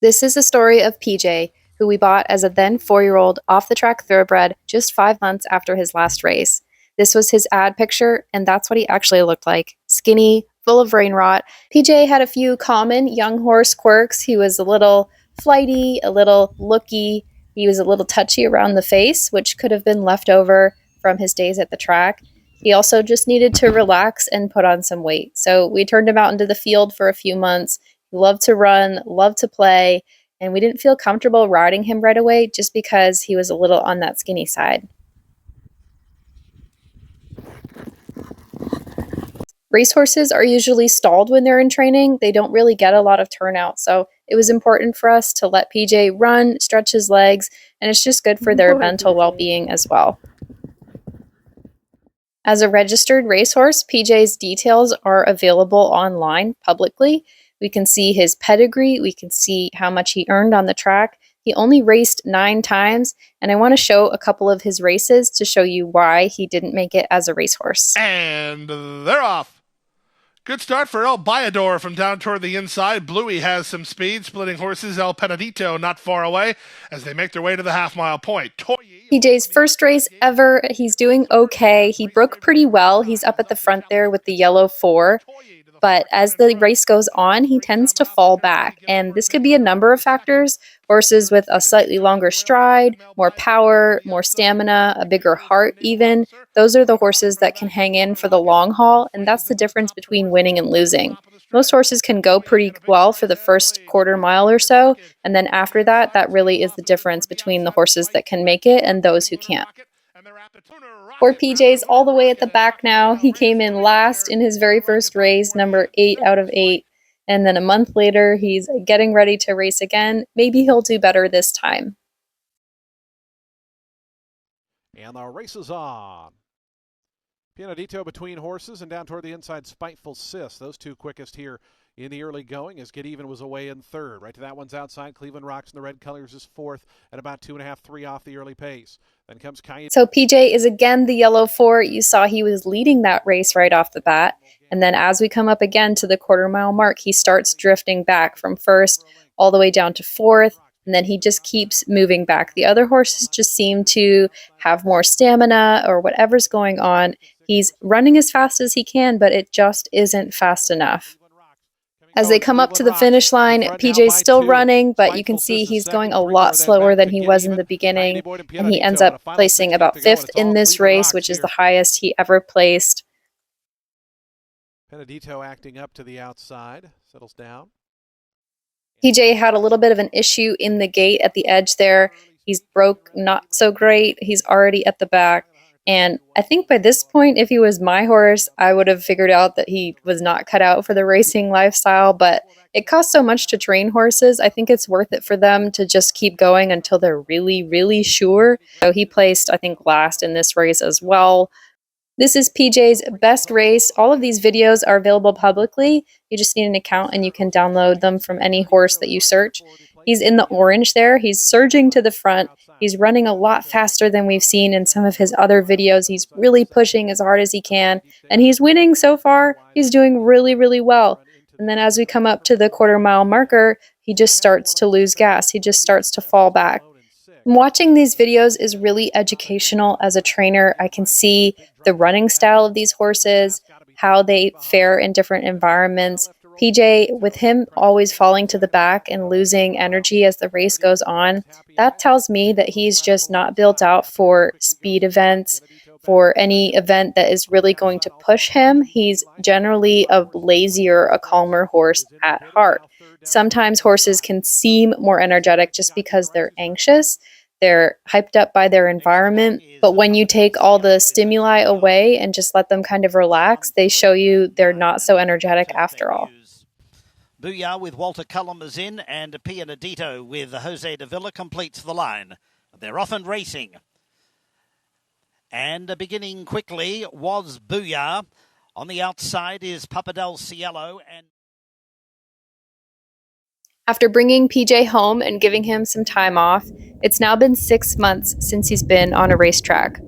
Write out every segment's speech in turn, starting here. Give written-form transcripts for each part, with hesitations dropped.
This is the story of PJ, who we bought as a then 4-year-old off-the-track thoroughbred just 5 months after his last race. This was his ad picture, and that's what he actually looked like. Skinny, full of brain rot. PJ had a few common young horse quirks. He was a little flighty, a little looky. He was a little touchy around the face, which could have been left over from his days at the track. He also just needed to relax and put on some weight. So we turned him out into the field for a few months. He loved to run, loved to play, and we didn't feel comfortable riding him right away just because he was a little on that skinny side. Racehorses are usually stalled when they're in training. They don't really get a lot of turnout, so it was important for us to let PJ run, stretch his legs, and it's just good for their mental well-being as well. As a registered racehorse, PJ's details are available online publicly. We can see his pedigree, we can see how much he earned on the track. He only raced 9 times, and I want to show a couple of his races to show you why he didn't make it as a racehorse. And they're off. Good start for El Bayador from down toward the inside. Bluey has some speed, splitting horses. El Penadito not far away as they make their way to the half-mile point. PJ's first race ever. He's doing okay. He broke pretty well. He's up at the front there with the yellow 4. But as the race goes on, he tends to fall back. And this could be a number of factors. Horses with a slightly longer stride, more power, more stamina, a bigger heart even. Those are the horses that can hang in for the long haul, and that's the difference between winning and losing. Most horses can go pretty well for the first quarter mile or so, and then after that, that really is the difference between the horses that can make it and those who can't. Poor PJ's all the way at the back now. He came in last in his very first race, number 8 out of 8. And then a month later, he's getting ready to race again. Maybe he'll do better this time. And the race is on. Pianadito between horses and down toward the inside, Spiteful Sis. Those two quickest here in the early going as Get Even was away in third. Right to that one's outside. Cleveland Rocks in the red colors is fourth at about 2.5, 3 off the early pace. Then comes Coyote. So PJ is again the yellow 4. You saw he was leading that race right off the bat. And then as we come up again to the quarter mile mark, he starts drifting back from first all the way down to fourth. And then he just keeps moving back. The other horses just seem to have more stamina or whatever's going on. He's running as fast as he can, but it just isn't fast enough. As they come up to the finish line, PJ's still running, but you can see he's going a lot slower than he was in the beginning. And he ends up placing about 5th in this race, which is the highest he ever placed. Penadito acting up to the outside, settles down. PJ had a little bit of an issue in the gate at the edge there. He's broke not so great. He's already at the back. And I think by this point, if he was my horse, I would have figured out that he was not cut out for the racing lifestyle. But it costs so much to train horses. I think it's worth it for them to just keep going until they're really, really sure. So he placed, I think, last in this race as well. This is PJ's best race. All of these videos are available publicly. You just need an account and you can download them from any horse that you search. He's in the orange there. He's surging to the front. He's running a lot faster than we've seen in some of his other videos. He's really pushing as hard as he can. And he's winning so far. He's doing really, really well. And then as we come up to the quarter mile marker, he just starts to lose gas. He just starts to fall back. Watching these videos is really educational as a trainer. I can see the running style of these horses, how they fare in different environments. PJ, with him always falling to the back and losing energy as the race goes on, that tells me that he's just not built out for speed events, for any event that is really going to push him. He's generally a lazier, a calmer horse at heart. Sometimes horses can seem more energetic just because they're anxious. They're hyped up by their environment. But when you take all the stimuli away and just let them kind of relax, they show you they're not so energetic after all. Booyah with Walter Cullum is in, and Pianadito with Jose de Villa completes the line. They're off and racing. And beginning quickly was Booyah. On the outside is Papa del Cielo. And after bringing PJ home and giving him some time off, it's now been 6 months since he's been on a racetrack.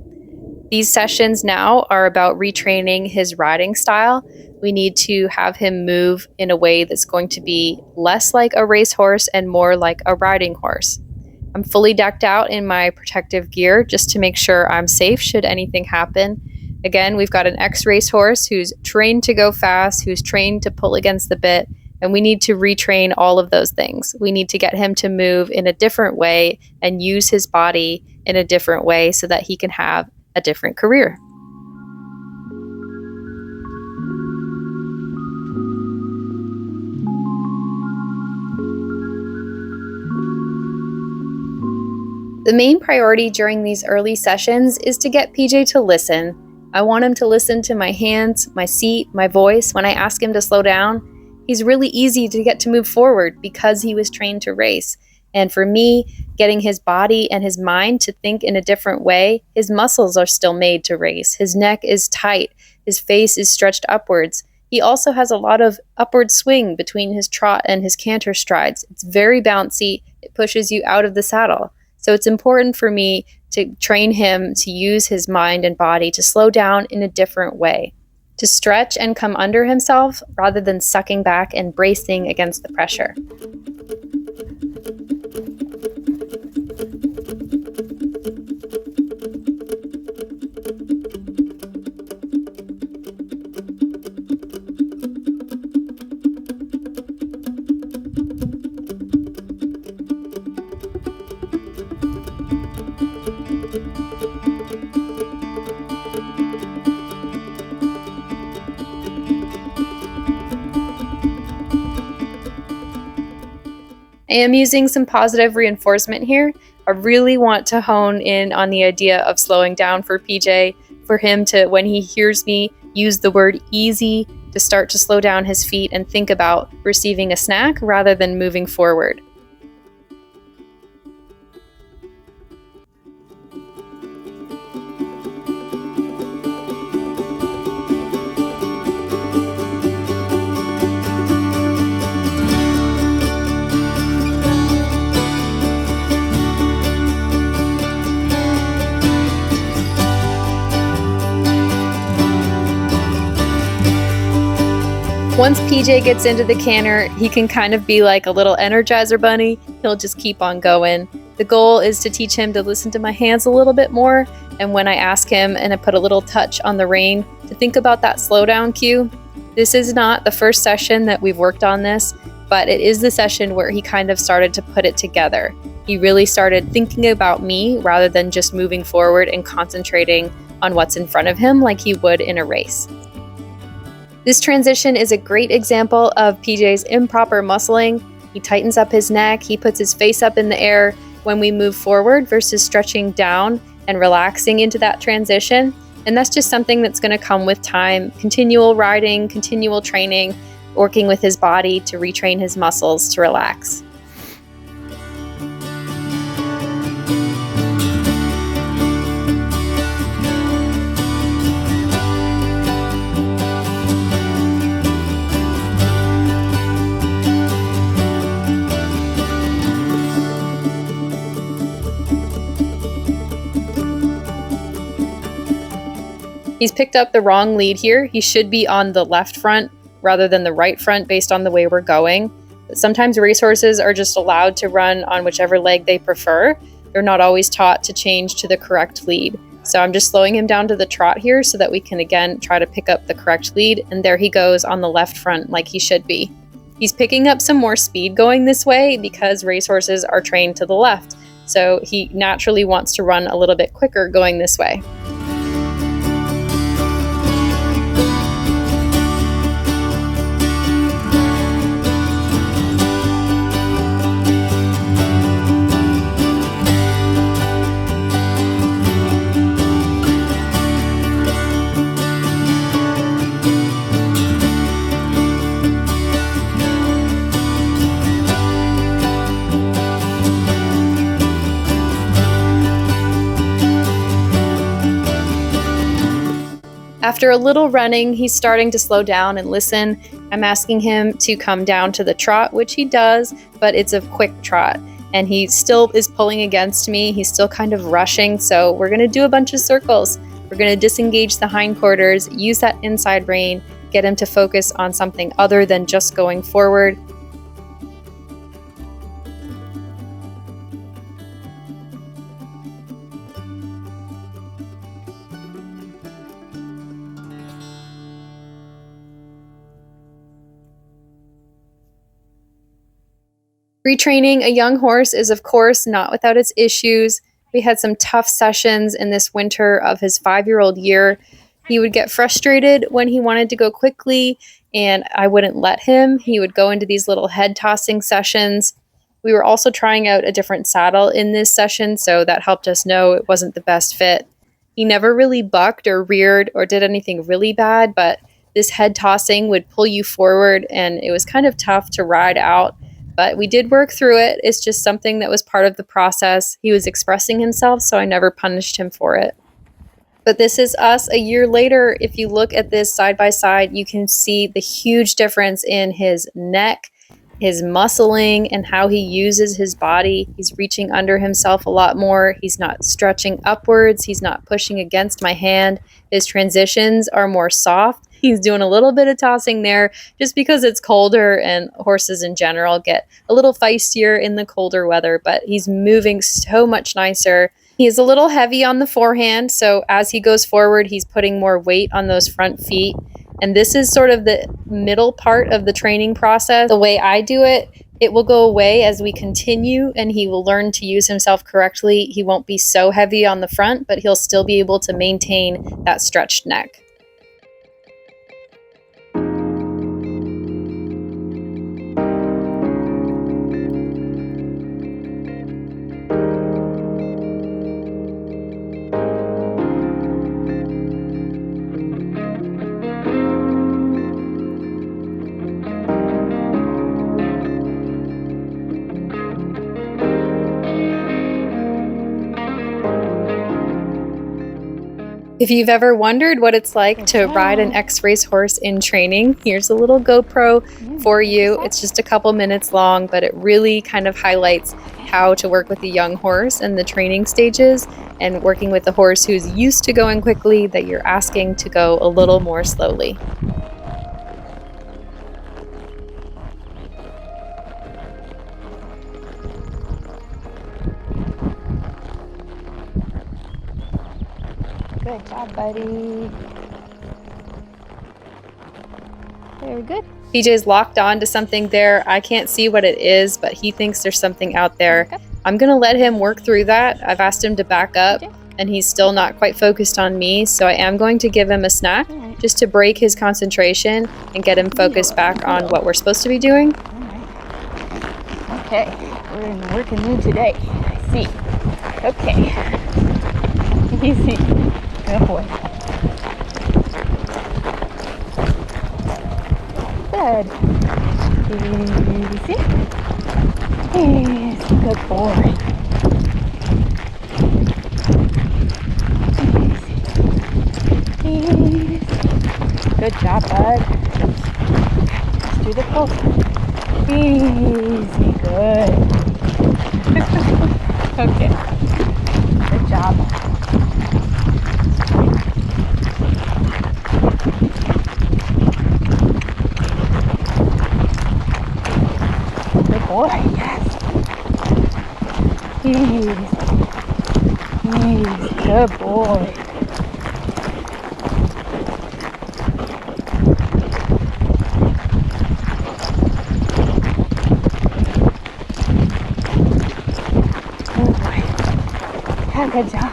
These sessions now are about retraining his riding style. We need to have him move in a way that's going to be less like a racehorse and more like a riding horse. I'm fully decked out in my protective gear just to make sure I'm safe should anything happen. Again, we've got an ex-racehorse who's trained to go fast, who's trained to pull against the bit, and we need to retrain all of those things. We need to get him to move in a different way and use his body in a different way so that he can have a different career. The main priority during these early sessions is to get PJ to listen. I want him to listen to my hands, my seat, my voice. When I ask him to slow down, he's really easy to get to move forward because he was trained to race. And for me, getting his body and his mind to think in a different way, his muscles are still made to race. His neck is tight. His face is stretched upwards. He also has a lot of upward swing between his trot and his canter strides. It's very bouncy. It pushes you out of the saddle. So it's important for me to train him to use his mind and body to slow down in a different way, to stretch and come under himself rather than sucking back and bracing against the pressure. I am using some positive reinforcement here. I really want to hone in on the idea of slowing down for PJ, for him to, when he hears me use the word easy, to start to slow down his feet and think about receiving a snack rather than moving forward. Once PJ gets into the canter, he can kind of be like a little Energizer bunny. He'll just keep on going. The goal is to teach him to listen to my hands a little bit more, and when I ask him and I put a little touch on the rein, to think about that slowdown cue. This is not the first session that we've worked on this, but it is the session where he kind of started to put it together. He really started thinking about me rather than just moving forward and concentrating on what's in front of him like he would in a race. This transition is a great example of PJ's improper muscling. He tightens up his neck, he puts his face up in the air when we move forward versus stretching down and relaxing into that transition. And that's just something that's going to come with time, continual riding, continual training, working with his body to retrain his muscles to relax. He's picked up the wrong lead here. He should be on the left front rather than the right front based on the way we're going. But sometimes racehorses are just allowed to run on whichever leg they prefer. They're not always taught to change to the correct lead. So I'm just slowing him down to the trot here so that we can again try to pick up the correct lead. And there he goes on the left front like he should be. He's picking up some more speed going this way because racehorses are trained to the left. So he naturally wants to run a little bit quicker going this way. After a little running, he's starting to slow down and listen. I'm asking him to come down to the trot, which he does, but it's a quick trot. And he still is pulling against me. He's still kind of rushing, so we're going to do a bunch of circles. We're going to disengage the hindquarters, use that inside rein, get him to focus on something other than just going forward. Retraining a young horse is, of course, not without its issues. We had some tough sessions in this winter of his 5-year-old year. He would get frustrated when he wanted to go quickly, and I wouldn't let him. He would go into these little head tossing sessions. We were also trying out a different saddle in this session, so that helped us know it wasn't the best fit. He never really bucked or reared or did anything really bad, but this head tossing would pull you forward, and it was kind of tough to ride out. But we did work through it. It's just something that was part of the process. He was expressing himself, so I never punished him for it. But this is us a year later. If you look at this side by side, you can see the huge difference in his neck, his muscling, and how he uses his body. He's reaching under himself a lot more. He's not stretching upwards. He's not pushing against my hand. His transitions are more soft. He's doing a little bit of tossing there just because it's colder and horses in general get a little feistier in the colder weather, but he's moving so much nicer. He's a little heavy on the forehand, so as he goes forward, he's putting more weight on those front feet. And this is sort of the middle part of the training process. The way I do it, it will go away as we continue, and he will learn to use himself correctly. He won't be so heavy on the front, but he'll still be able to maintain that stretched neck. If you've ever wondered what it's like to ride an X-Race horse in training, here's a little GoPro for you. It's just a couple minutes long, but it really kind of highlights how to work with a young horse and the training stages, and working with a horse who's used to going quickly that you're asking to go a little more slowly. Good job, buddy. Very good. PJ's locked on to something there. I can't see what it is, but he thinks there's something out there. Okay. I'm gonna let him work through that. I've asked him to back up, Okay. and he's still not quite focused on me, so I am going to give him a snack Alright. just to break his concentration and get him focused back on what we're supposed to be doing. Alright. Okay, we're in the working mood today. I see. Okay. Easy. Good boy. Good. Easy. Easy. Good boy. Easy. Easy. Good job, bud. Just do the poke. Easy. Good. Okay. Good job. Good boy, yes. Easy. Easy. Good boy. Good boy. Yeah, good job.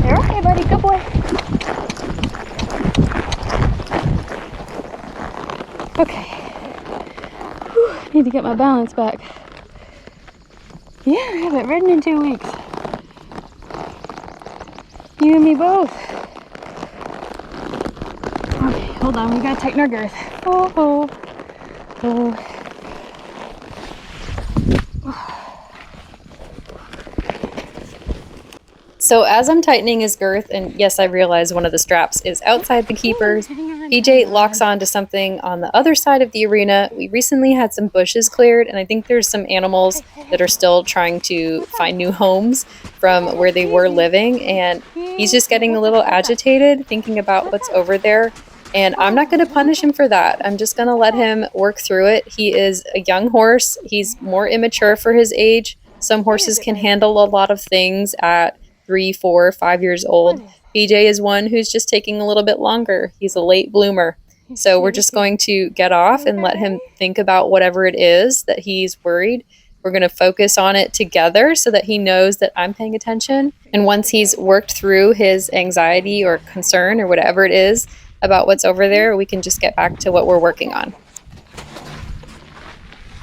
You're okay, buddy. Good boy. Okay. Whew, need to get my balance back. Yeah, I haven't ridden in 2 weeks. You and me both. Okay, hold on. We gotta tighten our girth. Oh, oh, oh. So as I'm tightening his girth, and yes, I realize one of the straps is outside the keepers, PJ locks onto something on the other side of the arena. We recently had some bushes cleared, and I think there's some animals that are still trying to find new homes from where they were living, and he's just getting a little agitated thinking about what's over there. And I'm not going to punish him for that. I'm just going to let him work through it. He is a young horse. He's more immature for his age. Some horses can handle a lot of things at 3, 4, 5 years old. PJ is one who's just taking a little bit longer. He's a late bloomer. So we're just going to get off and let him think about whatever it is that he's worried. We're going to focus on it together so that he knows that I'm paying attention. And once he's worked through his anxiety or concern or whatever it is about what's over there, we can just get back to what we're working on.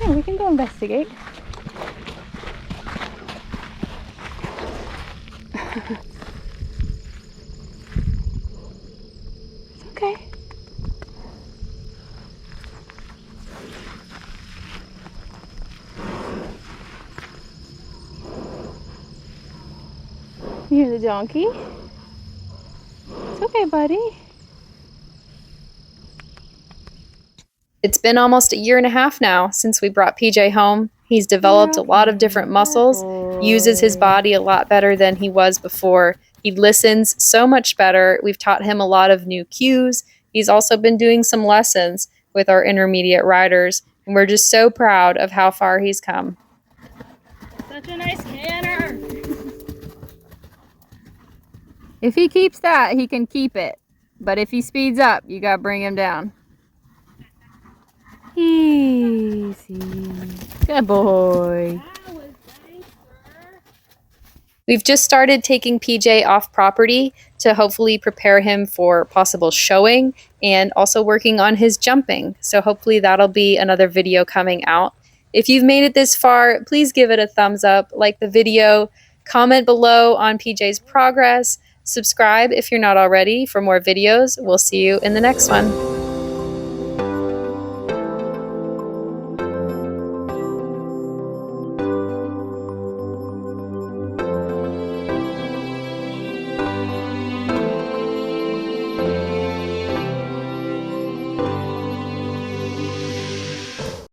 Yeah, we can go investigate. It's okay. You hear the donkey? It's okay, buddy. It's been almost 1.5 years now since we brought PJ home. He's developed a lot of different muscles, uses his body a lot better than he was before. He listens so much better. We've taught him a lot of new cues. He's also been doing some lessons with our intermediate riders, and we're just so proud of how far he's come. Such a nice canner. If he keeps that, he can keep it. But if he speeds up, you gotta bring him down. Easy. Good boy. We've just started taking PJ off property to hopefully prepare him for possible showing and also working on his jumping. So hopefully that'll be another video coming out. If you've made it this far, please give it a thumbs up, like the video, comment below on PJ's progress, subscribe if you're not already for more videos. We'll see you in the next one.